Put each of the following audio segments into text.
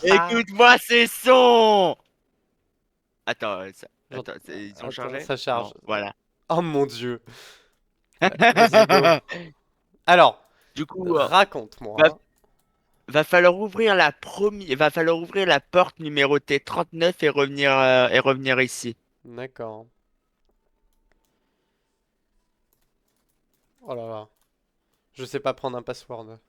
Écoute-moi ces sons! Attends, J'entends- ils ont Attends, chargé? ça charge. Bon, voilà. Oh mon Dieu. Vas-y, go. Alors, Du coup, va, raconte-moi. va falloir ouvrir la porte numérotée 39 et revenir ici. D'accord. Oh là là. Je sais pas prendre un password.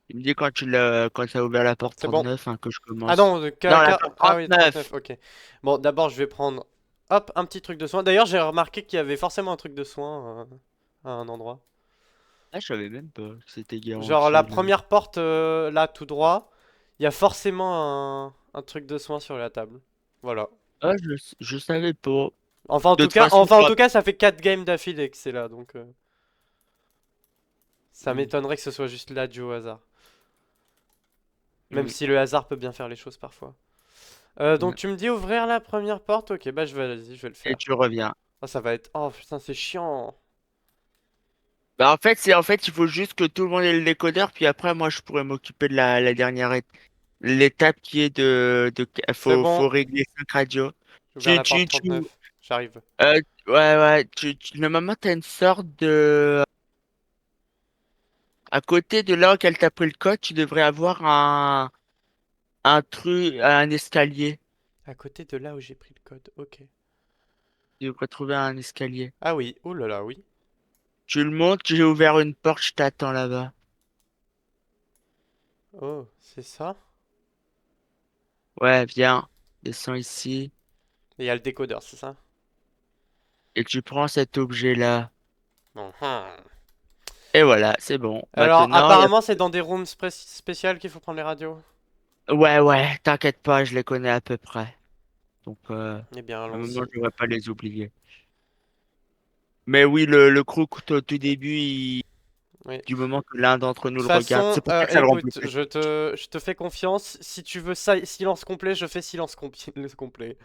Tu me dis quand tu as ouvert la porte C'est bon. 39, hein, que je Ah commence. non, Non, la porte Ah oui, 39, 39! ok. Bon, d'abord, je vais prendre, hop, un petit truc de soin. D'ailleurs, j'ai remarqué qu'il y avait forcément un truc de soin à un endroit. Ah, je savais même pas que c'était Genre, la garanti, là. première porte, là, tout droit, il y a forcément un truc de soin sur la table. Voilà. Ah, je savais pas. De toute façon, Enfin, en tout cas, ça fait 4 games d'affilée que c'est là, donc ça Hmm, m'étonnerait que ce soit juste là dû au hasard. Même hmm, si le hasard peut bien faire les choses parfois. Donc hmm. tu me dis ouvrir la première porte, ok, bah vas-y, je vais le Et faire. tu reviens. Oh, ça va être, oh putain, c'est chiant. Bah, en fait, il faut juste que tout le monde ait le décodeur, puis après, moi, je pourrais m'occuper de la dernière l'étape qui est C'est bon, faut régler 5 radios. j'ai ouvert la porte Tu, 39. J'arrive. ouais, normalement, t'as une sorte à côté de là où elle t'a pris le code, tu devrais avoir un escalier. À côté de là où j'ai pris le code, ok. Tu devrais trouver un escalier. Ah oui, oh là là, oui. Tu le montes, j'ai ouvert une porte, je t'attends là-bas. Oh, c'est ça? Ouais, viens, descends ici, Et il y a le décodeur, c'est ça? et tu prends cet objet-là. Mhm. Et voilà, c'est bon. Alors, Maintenant, apparemment, c'est dans des rooms spéciales qu'il faut prendre les radios. ouais, t'inquiète pas, je les connais à peu près. Donc, Eh bien, à un moment, allons-y. je devrais pas les oublier. Mais oui, le crook, au tout début, Oui. du moment que l'un d'entre De nous toute le regarde, façon, c'est pour ça que ça le rend plus écoute, facile. je te fais confiance. Si tu veux silence complet, je fais silence complet.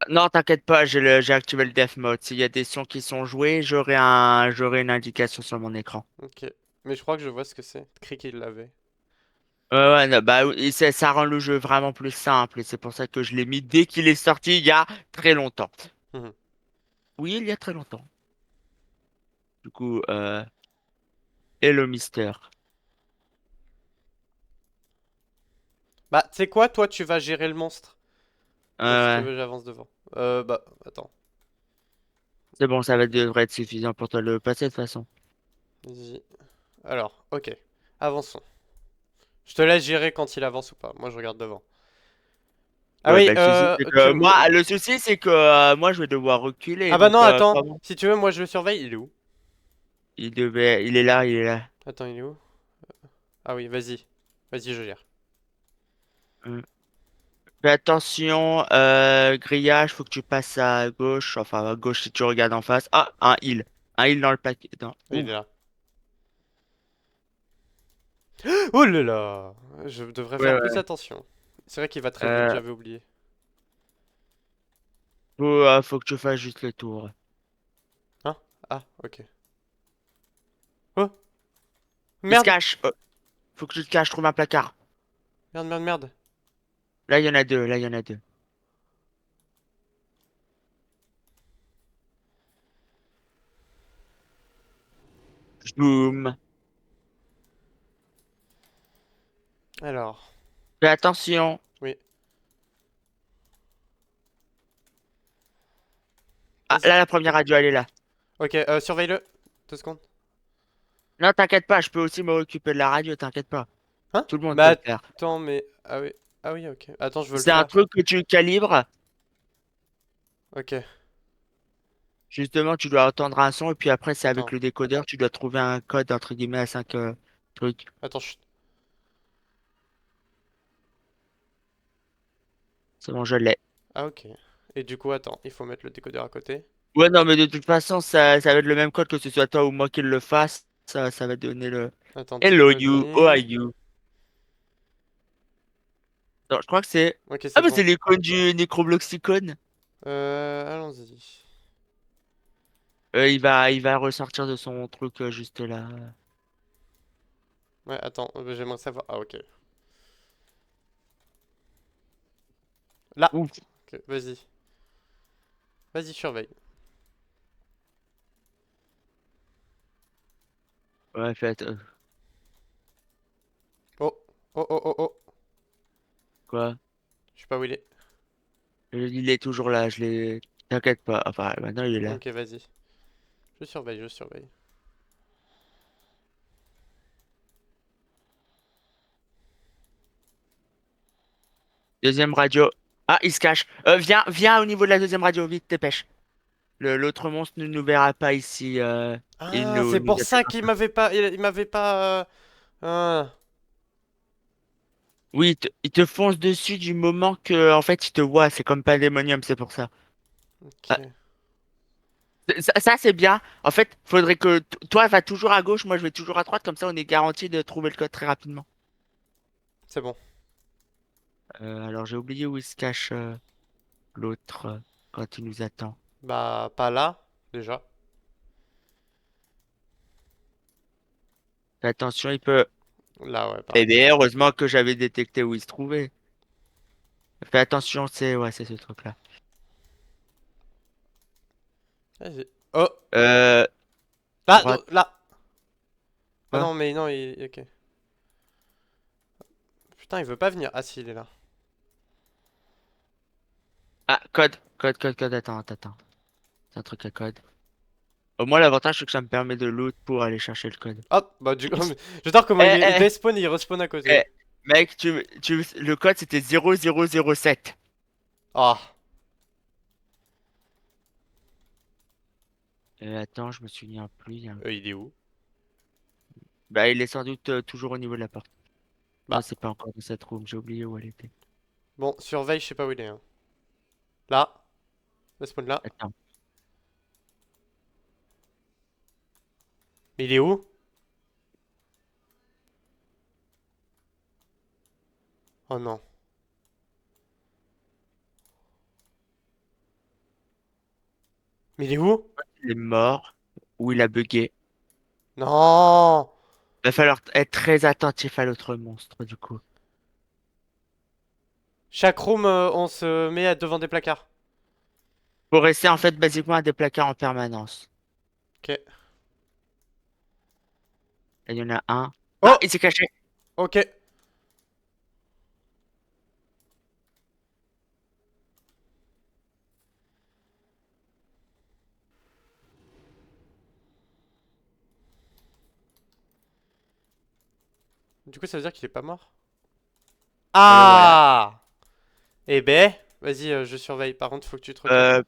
Non, t'inquiète pas, j'ai activé le death mode. S'il y a des sons qui sont joués, j'aurai une indication sur mon écran. Ok. Mais je crois que je vois ce que c'est. Crick, il l'avait. Ouais, non, bah, oui, ça rend le jeu vraiment plus simple et c'est pour ça que je l'ai mis dès qu'il est sorti il y a très longtemps. Mhm. Oui, il y a très longtemps. Du coup, hello Mister. Bah, tu sais quoi, toi, tu vas gérer le monstre. Et si tu Ouais, veux, j'avance devant. Bah, attends. c'est bon, devrait être suffisant pour toi de le passer de toute façon. Vas-y. Alors, ok. Avançons. Je te laisse gérer quand il avance ou pas. Moi, je regarde devant. Ah Ouais, oui, bah, le souci, c'est que moi, je vais devoir reculer. Ah bah non, Donc, attends. comment? Si tu veux, moi, je le surveille. Il est où? Il est là. Attends, il est où? Ah oui, vas-y. Vas-y, je gère. Hum. Fais attention, grillage, faut que tu passes à gauche. Enfin, à gauche si tu regardes en face. Ah, un heal. Un heal dans le paquet. Oui, il Ouh. est là. Oh là là! Je devrais Ouais, faire plus ouais. attention. C'est vrai qu'il va très vite, Euh, j'avais oublié. faut que tu fasses juste le tour. Hein? Ah, ok. Oh! Il se Merde! cache. Faut que tu te caches, trouve un placard. Merde, merde, merde. Là, il y en a deux. Là, il y en a deux. Boum. Alors, Fais attention. oui. Ah, Vas-y. là, la première radio, elle est là. Ok, surveille-le. 2 secondes. Non, t'inquiète pas, je peux aussi me occuper de la radio, t'inquiète pas. Hein? Tout le monde peut Mais le faire. attends, mais... Ah oui. Ah oui, ok. Attends, je veux le C'est un faire. truc que tu calibres. Ok. Justement, tu dois entendre un son et puis après, c'est avec Attends. le décodeur, tu dois trouver un code entre guillemets à 5 trucs. Attends, chut. C'est bon, je l'ai. Ah ok. Et du coup, attends. Il faut mettre le décodeur à côté. Ouais, non, mais de toute façon, ça va être le même code que ce soit toi ou moi qui le fasse. Ça va donner le Attends, Hello you, how are tympanie. you? Non, je crois que c'est. Ok, Ah, c'est bah, bon. c'est l'icône du Necrobloxicon. Allons-y. Il va ressortir de son truc juste là. Ouais, attends, j'aimerais savoir. Ah, ok. Là! Ouf. Ok, vas-y. Vas-y, surveille. Ouais, faites. Oh! Oh, oh, oh, oh! Quoi? Je sais pas où il est. Il est toujours là, je l'ai. T'inquiète pas. Enfin, maintenant il est là. Ok, vas-y. Je surveille, je surveille. Deuxième radio. Ah, il se cache. Viens au niveau de la deuxième radio, vite, dépêche. L'autre monstre ne nous verra pas ici. Il Ah, nous, c'est nous pour ça attaquera qu'il pas. m'avait pas. Il m'avait pas. Ah, Oui, il te fonce dessus du moment que, en fait, il te voit. C'est comme Pandemonium, c'est pour ça. Ah, ok. ça, c'est bien. En fait, faudrait que toi, va toujours à gauche, moi, je vais toujours à droite. Comme ça, on est garanti de trouver le code très rapidement. C'est bon. Alors, j'ai oublié où il se cache l'autre quand il nous attend. Bah, pas là, déjà. Fais attention, il peut. Là, ouais, Eh pareil. bien, heureusement que j'avais détecté où il se trouvait. Fais attention, c'est ce truc-là. Vas-y. Oh! Euh, Là! droite. Là! Ah Quoi? non, mais non, il. Ok. Putain, il veut pas venir. Ah, si, il est là. Ah, code. Attends. C'est un truc à code. Au moins, l'avantage, c'est que ça me permet de loot pour aller chercher le code. Hop! Bah, du coup. J'adore comment Eh, il eh, despawn et il respawn à côté. eh. Mec, le code, c'était 0007. Ah! Attends, je me souviens plus. Il est où? Bah, il est sans doute toujours au niveau de la porte. Non, Bah, c'est pas encore dans cette room. J'ai oublié où elle était. bon, surveille, je sais pas où il est. Hein. Là. Despawn là. Attends. Mais il est où? Oh non. Mais il est où? Il est mort. Ou il a bugué. Non! Va falloir être très attentif à l'autre monstre, du coup. Chaque room, on se met devant des placards. Faut rester, en fait, basiquement à des placards en permanence. Ok. Là, il y en a un. Ah, Oh! il s'est caché. Ok. Du coup, ça veut dire qu'il est pas mort? Voilà. Ah! Eh ben, vas-y, je surveille. Par contre, faut que tu te retournes. Euh...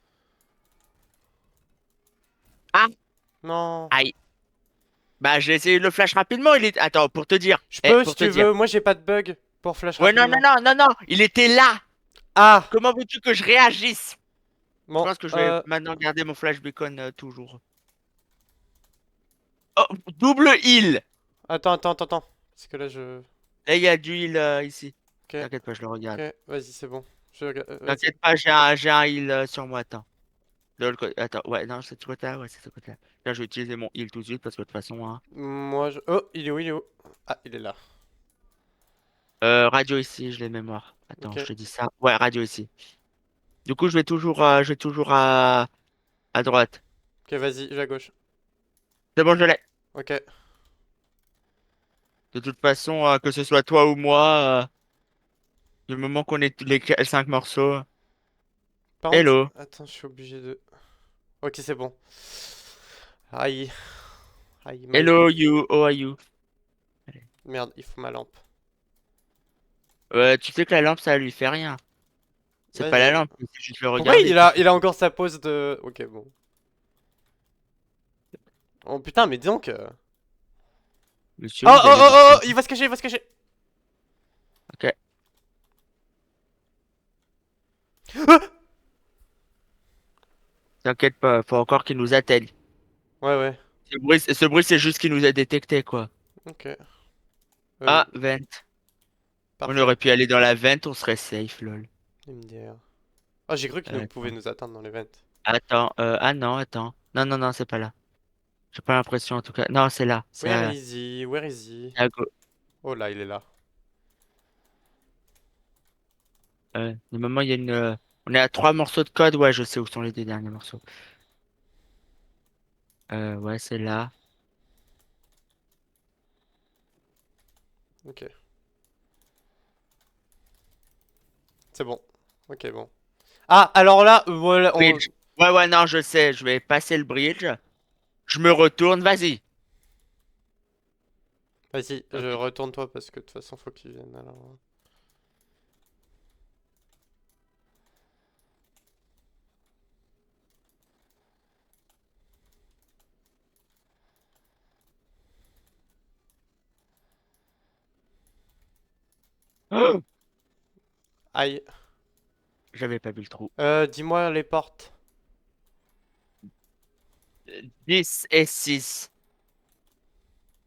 Ah, Non. aïe. Bah, j'ai essayé le flash rapidement. Il est. Attends, pour te dire. Je peux si Pour te tu dire. veux. Moi, j'ai pas de bug pour flash Ouais, rapidement. non. Il était là. Ah! Comment veux-tu que je réagisse? Je Bon, pense que je vais maintenant garder mon flash beacon toujours. Oh, double heal. attends. Parce que là, je. Là, il y a du heal ici. Ok, T'inquiète pas, je le regarde. ok, vas-y, c'est bon. Vas-y. T'inquiète pas, j'ai un heal sur moi. Attends. De l'autre côté. Attends, ouais, non, c'est de ce côté-là. Ouais, c'est de ce côté-là. Là, je vais utiliser mon heal tout de suite parce que de toute façon, hein. Moi, je. Oh, il est où? Il est où? Ah, il est là. Radio ici, je l'ai mémoire. Attends, Ok, je te dis ça. Ouais, radio ici. Du coup, je vais toujours à droite. ok, vas-y, je vais à gauche. C'est bon, je l'ai. Ok. De toute façon, que ce soit toi ou moi, du moment qu'on est les 5 morceaux. Par contre, Hello. attends, je suis obligé de. Ok, c'est bon. Aïe, aïe, Hello, you. How are you? Allez. merde, il faut ma lampe. Tu sais que la lampe, ça lui fait rien. C'est pas la Vas-y. lampe, c'est juste le Pourquoi regarder qui fait. il a encore sa pose de. Ok, bon. Oh putain, mais dis donc. Monsieur, vous allez voir. Il va se cacher, il va se cacher. Ok. Ah. T'inquiète pas, faut encore qu'il nous atteigne. Ouais, ouais. Ce bruit, c'est juste qu'il nous a détecté, quoi. Ok. Ah, vent. On Parfait. aurait pu aller dans la vent, on serait safe, lol. MDR. Oh, j'ai cru qu'il nous pouvait Attends. nous atteindre dans l'event. Ah non, attends. Non, c'est pas là. J'ai pas l'impression, en tout cas. Non, c'est là. Where is he? Where is he? C'est à gauche. Oh là, il est là. Normalement, il y a on est à 3 morceaux de code. Ouais, je sais où sont les 2 derniers morceaux. Ouais, c'est là. Ok, c'est bon. Ok, bon. Ah, alors là, voilà, Bridge. Ouais, ouais, non, je sais. Je vais passer le bridge. Je me retourne. Vas-y. Vas-y, je Ok. retourne toi parce que de toute façon, faut qu'il vienne alors. Oh, Aïe. j'avais pas vu le trou. Dis-moi les portes. 10 et 6.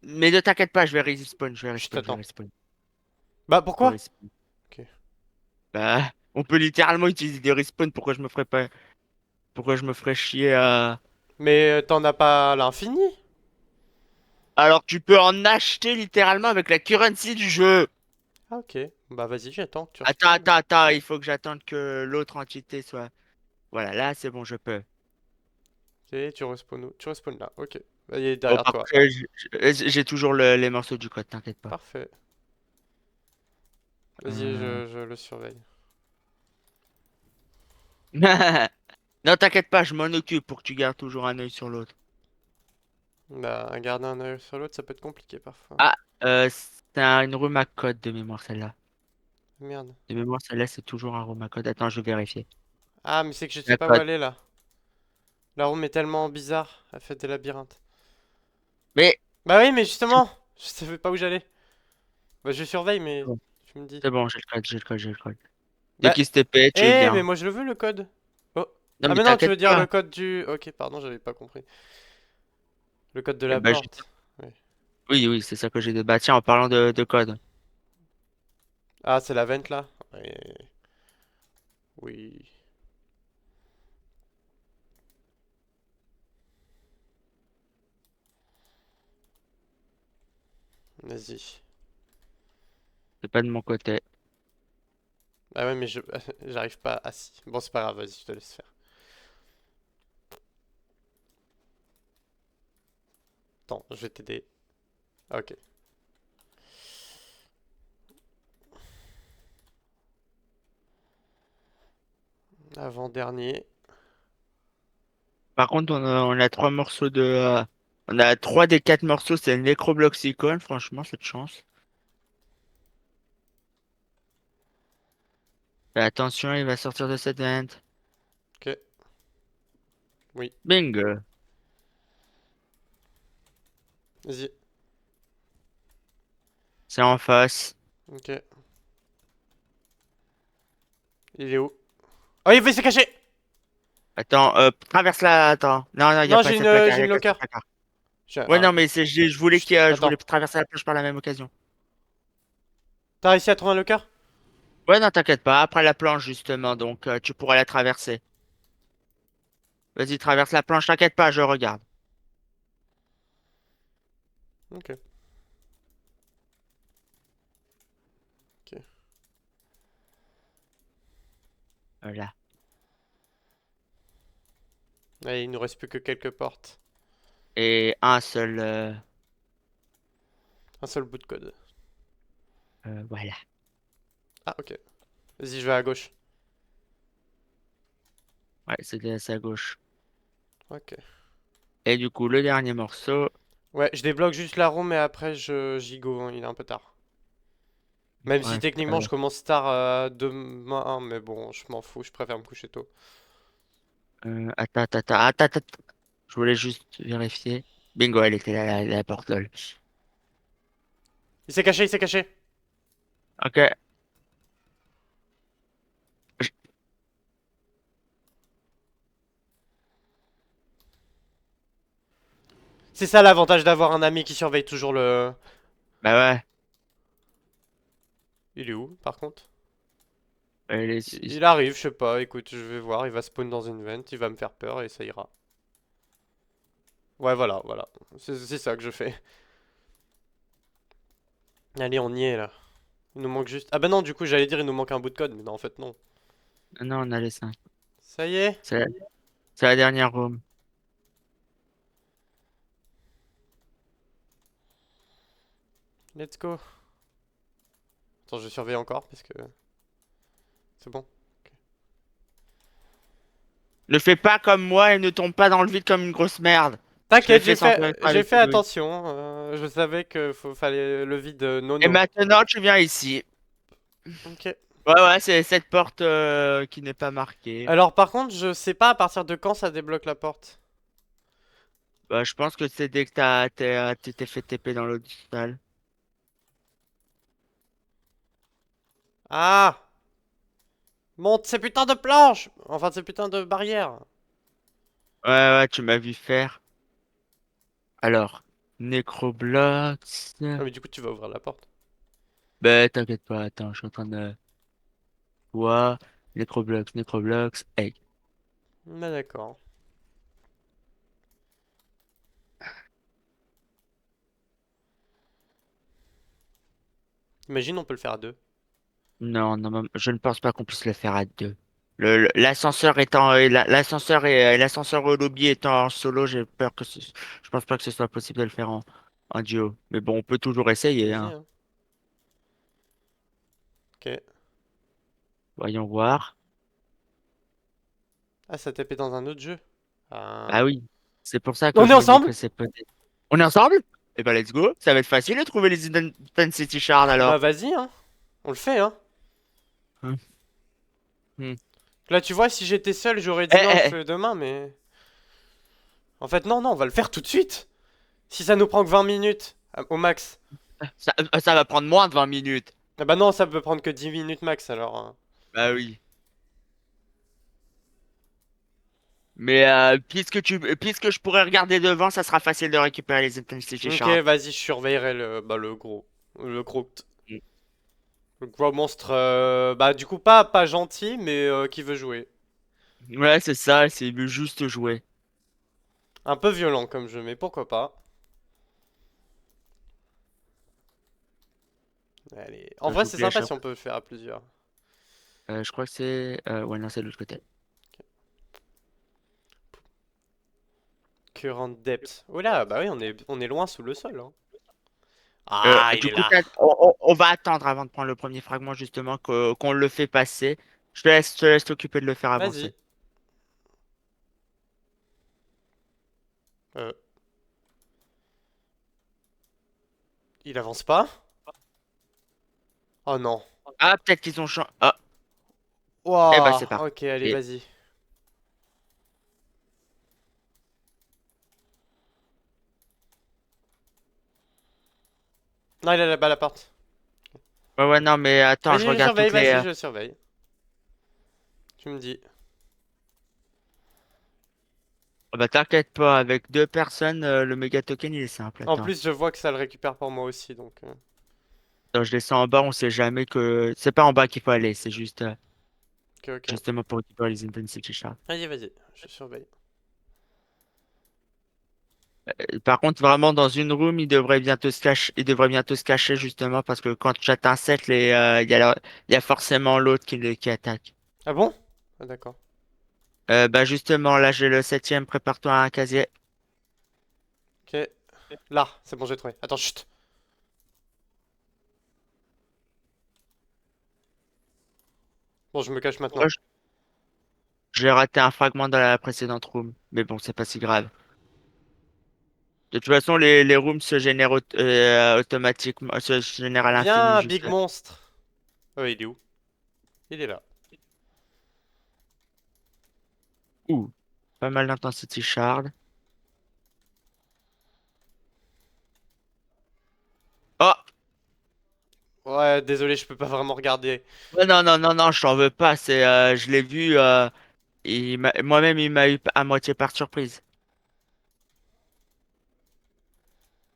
Mais ne t'inquiète pas, je vais respawn. Je vais Je respawn. Je vais t'attends. respawn. Bah Je peux pourquoi? respawn. Ok. Bah, on peut littéralement utiliser des respawns. Pourquoi je me ferais pas. Pourquoi je me ferais chier à. Mais t'en as pas à l'infini? Alors, tu peux en acheter littéralement avec la currency du jeu. Ah ok. Bah vas-y, j'attends que tu Attends, respawns. attends, attends. Il faut que j'attende que l'autre entité soit. Voilà, là, c'est bon, je peux. Ok, tu respawns où? Tu respawns là. Ok. Bah, il est Oh, derrière par toi. contre, j'ai toujours les morceaux du code, t'inquiète pas. Parfait. Vas-y, Euh, je le surveille. Non, t'inquiète pas, je m'en occupe pour que tu gardes toujours un œil sur l'autre. Bah, garder un œil sur l'autre, ça peut être compliqué parfois. Ah, c'est une room à code de mémoire, celle-là. Merde. De mémoire, celle-là, c'est toujours un room à code. Attends, je vais vérifier. Ah, mais c'est que je sais La pas où code. aller là. La room est tellement bizarre. Elle fait des labyrinthes. Mais, Bah oui, mais justement, je savais pas où j'allais. Bah je surveille, mais tu me dis. c'est bon, j'ai le code, j'ai le code, j'ai le code. Dès Bah, qu'il se TP, tu mais viens. moi je le veux le code. Oh. Non, Ah mais mais non, tu t'inquiète veux dire pas. le code du... Ok, pardon, j'avais pas compris. Le code de Eh la ben, porte. Oui. oui, oui, c'est ça que j'ai de. Bah, tiens, en parlant de code. Ah, c'est la vente là? Oui. Oui. Vas-y. C'est pas de mon côté. Ah ouais, mais je... j'arrive pas. Ah si. Bon, c'est pas grave, vas-y, je te laisse faire. Attends, je vais t'aider. Ok. Avant-dernier. Par contre, on a 3 morceaux de. On a 3 des 4 morceaux, c'est le Necrobloxicon, franchement, cette chance. Fais attention, il va sortir de cette vente. Ok. Oui. Bingo. Vas-y. C'est en face. Ok. Il est où? Oh, il s'est caché! Attends, traverse là, attends. Non, non, il n'y a Non, pas assez de placard, il j'ai y une a qu'à ce locker. placard. J'ai Ouais, un... non, mais je voulais Chut, je attends. voulais traverser la plage par la même occasion. T'as réussi à trouver un locker? Ouais, non, t'inquiète pas, après la planche, justement, donc tu pourras la traverser. Vas-y, traverse la planche, t'inquiète pas, je regarde. Ok. Ok. Voilà. Allez, il nous reste plus que quelques portes. Et un seul. Un seul bout de code. Voilà. Ah, ok. Vas-y, je vais à gauche. Ouais, c'est à gauche. Ok. Et du coup, le dernier morceau. Ouais, je débloque juste la room et après j'y go, hein, il est un peu tard. Même si Ouais, techniquement je commence tard demain, hein, mais bon, je m'en fous, je préfère me coucher tôt. attends. Je voulais juste vérifier. Bingo, elle était là, la porte lol. Il s'est caché, il s'est caché! Ok. Je- C'est ça l'avantage d'avoir un ami qui surveille toujours le... Bah ouais. Il est où, par contre? Elle Il arrive, je sais pas, écoute, je vais voir, il va spawn dans une vente, il va me faire peur et ça ira. Ouais, voilà, voilà. C'est ça que je fais. Allez, on y est là. Il nous manque juste. Ah bah non, du coup, j'allais dire il nous manque un bout de code, mais non, en fait, non. Non, on a les 5. Ça y est, C'est c'est la dernière room. let's go. Attends, je surveille encore parce que c'est bon. Ne fais pas comme moi et ne tombe pas dans le vide comme une grosse merde. Je l'ai T'inquiète, fait sans faire exprès j'ai avec fait le bruit. attention. Je savais que fallait le vide Et nono. maintenant, tu viens ici. Ok. Ouais, ouais, c'est cette porte qui n'est pas marquée. Alors par contre, je sais pas à partir de quand ça débloque la porte. Bah, je pense que c'est dès que tu t'es fait TP dans l'autre salle. Ah! Monte ces putains de planches! Enfin, ces putains de barrières. Ouais, ouais, tu m'as vu faire. Alors, Necroblox. Ah mais du coup, tu vas ouvrir la porte. Bah, t'inquiète pas, attends, je suis en train de. Quoi? Necroblox, Necroblox, egg. Bah d'accord. Imagine, on peut le faire à deux. Non, non, je ne pense pas qu'on puisse le faire à deux. L'ascenseur étant, l'ascenseur au lobby étant en solo, j'ai peur que je pense pas que ce soit possible de le faire en duo. Mais bon, on peut toujours essayer, Vas-y, hein. hein. Ok. Voyons voir. Ah, ça tapait dans un autre jeu. Ah Ah. oui. C'est pour ça que On est je me dis ensemble? que c'est peut-être. On est ensemble? Eh ben, let's go. Ça va être facile de trouver les Intensity Shards Bah alors. vas-y, hein. On le fait, hein. Hum, hum. Là, tu vois, si j'étais seul, j'aurais Eh, dit non, on le eh, fait demain, mais... En fait, non, non, on va le faire tout de suite. Si ça nous prend que 20 minutes, au max. ça va prendre moins de 20 minutes. Ah bah non, ça peut prendre que 10 minutes max, alors. Bah oui. Mais puisque je pourrais regarder devant, ça sera facile de récupérer les Intensity Ok, Shards. vas-y, je surveillerai le gros. Le gros monstre, bah du coup, pas gentil, mais qui veut jouer. Ouais, c'est ça, c'est juste jouer. Un peu violent comme jeu, mais pourquoi pas. Allez. En vrai, c'est J'oublie à sympa chaque si on peut le faire à plusieurs. je crois que c'est. Ouais, non, c'est de l'autre côté. Current depth. Oh là, bah oui, on est loin sous le sol, hein. Ah, il Du est coup, là. on va attendre avant de prendre le premier fragment, justement, qu'on le fait passer. Je te laisse t'occuper de le faire Vas-y. avancer. Euh, il avance pas? Oh non. Ah, peut-être qu'ils ont changé. Ah, eh ben, c'est Ouah, parti. ok, allez, vas-y. Non, il est là-bas à la porte. Ouais, ouais, non, mais attends, je Vas-y, je regarde surveille, toutes les. vas-y, je surveille. Tu me dis. Ah bah, t'inquiète pas, avec deux personnes, le méga token, il est simple. En Attends. plus, je vois que ça le récupère pour moi aussi, donc... Attends, je descends en bas, on sait jamais que. C'est pas en bas qu'il faut aller, c'est juste Ok, ok. justement pour récupérer les Intensity Shards. Vas-y, vas-y, je surveille. Par contre, vraiment, dans une room, il devrait bientôt se cacher, justement, parce que quand tu atteins 7, il y a forcément l'autre qui attaque. Ah bon? Ah d'accord. Bah, justement, là, j'ai le septième, prépare-toi à un casier. Ok. Là, c'est bon, j'ai trouvé. Attends, chut. Bon, je me cache Ouais, maintenant. j'ai raté un fragment dans la précédente room, mais bon, c'est pas si grave. De toute façon, les rooms se génèrent automatiquement, se génèrent à l'infini, Viens, Big juste. Monstre. Il est où? Il est là. Ouh, pas mal d'intensity shard. Oh! Ouais, désolé, je peux pas vraiment regarder. Ouais, non, non, non, non, je t'en veux pas, je l'ai vu, moi-même, il m'a eu à moitié par surprise.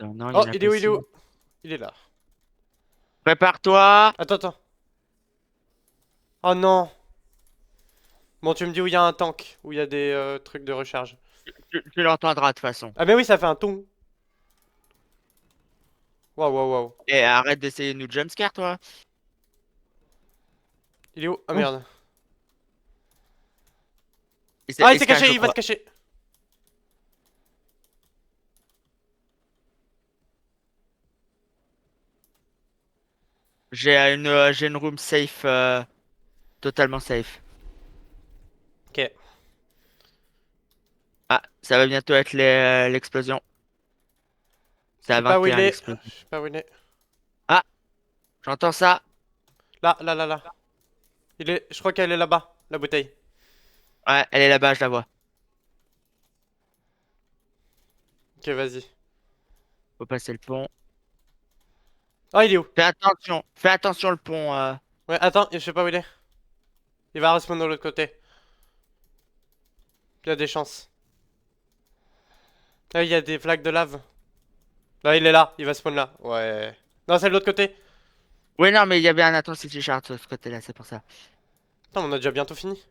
Non, non, il y Oh, en a il est pas où, il est où? ici. Il est là. Prépare-toi! Attends, Oh non. Bon, tu me dis où il y a un tank, où il y a des trucs de recharge. Tu l'entendras de toute façon. Ah mais oui, ça fait un ton. Waouh, waouh, waouh. Et arrête d'essayer de nous jumpscare, toi. Il est où? Ah Ouf. merde. Ah, il Il s'est se cache, caché, je il va se crois. cacher. J'ai une room safe, totalement safe. Ok. Ah, ça va bientôt être l'explosion. C'est Je à sais pas où il 21 est. l'explosion. Je sais pas où il est. Ah, j'entends ça. Là, là, là, là. Il est. Je crois qu'elle est là-bas, la bouteille. Ouais, elle est là-bas, je la vois. Ok, vas-y. Faut passer le pont. Ah, il est où? Fais attention le pont. Ouais, attends, je sais pas où il est. Il va respawn de l'autre côté. Il y a des chances. Ah, il y a des flaques de lave. Là, il est là. Il va spawn là. Ouais. Non, c'est de l'autre côté. Oui, non, mais il y avait un Intensity Shard de ce côté-là, c'est pour ça. Attends, on a déjà bientôt fini.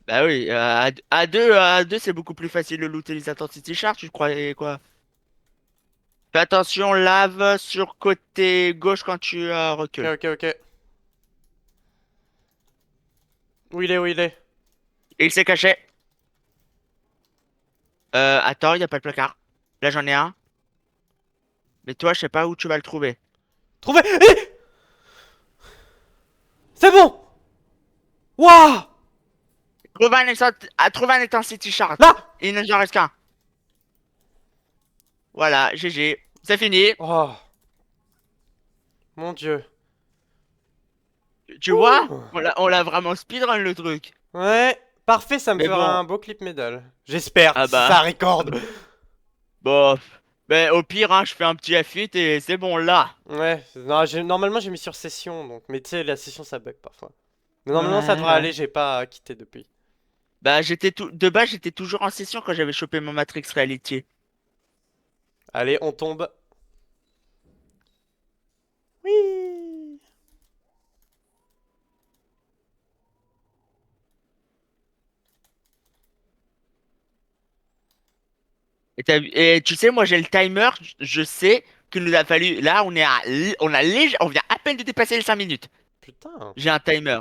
Bah oui, à deux, c'est beaucoup plus facile de looter les Intensity Shards, tu croyais quoi? Fais attention, lave sur côté gauche quand tu Ok, recules. ok, ok. Où il est, où il est? Et il s'est caché. Attends, il n'y a pas de placard. Là, j'en ai un. Mais toi, je sais pas où tu vas le trouver. Trouvé! C'est bon! Waouh! Trouve un Intensity Shard. Là! Il ne en reste qu'un. Voilà, GG. C'est fini. Oh, mon dieu. Tu vois? Ouh. On l'a vraiment speedrun le truc. Ouais, parfait, ça me Mais fera bon. un beau clip médaille. J'espère, Ah si ça bah. record. Bof. Ben, au pire, hein, je fais un petit F8 et c'est bon là. Ouais, non, normalement j'ai mis sur session, donc. Mais tu sais, la session ça bug parfois. Mais normalement ça Ouais, devrait ouais. aller, j'ai pas quitté depuis. Bah, de base, j'étais toujours en session quand j'avais chopé mon Matrix Reality. Allez, on tombe. Oui! Et tu sais, moi, j'ai le timer. Je sais qu'il nous a fallu. Là, on vient à peine de dépasser les 5 minutes. Putain. J'ai un timer,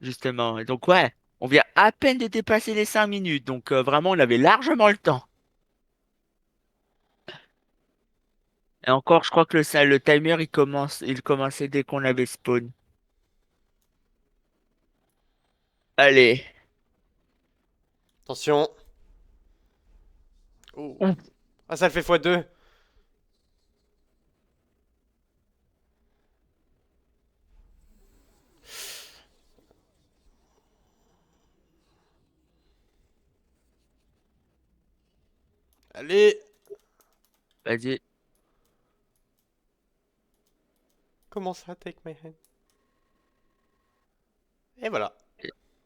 justement. Et donc, ouais, on vient à peine de dépasser les 5 minutes. Donc, vraiment, on avait largement le temps. Et encore, je crois que le timer, il commençait dès qu'on avait spawn. Allez. Attention. Ouh. Ah, ça le fait x2. Allez. Vas-y. Comment ça, take my hand? Et voilà.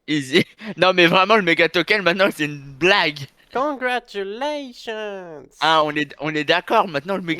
Easy. Non, mais vraiment, le méga token, maintenant, c'est une blague. Congratulations! Ah, on est d'accord. Maintenant, le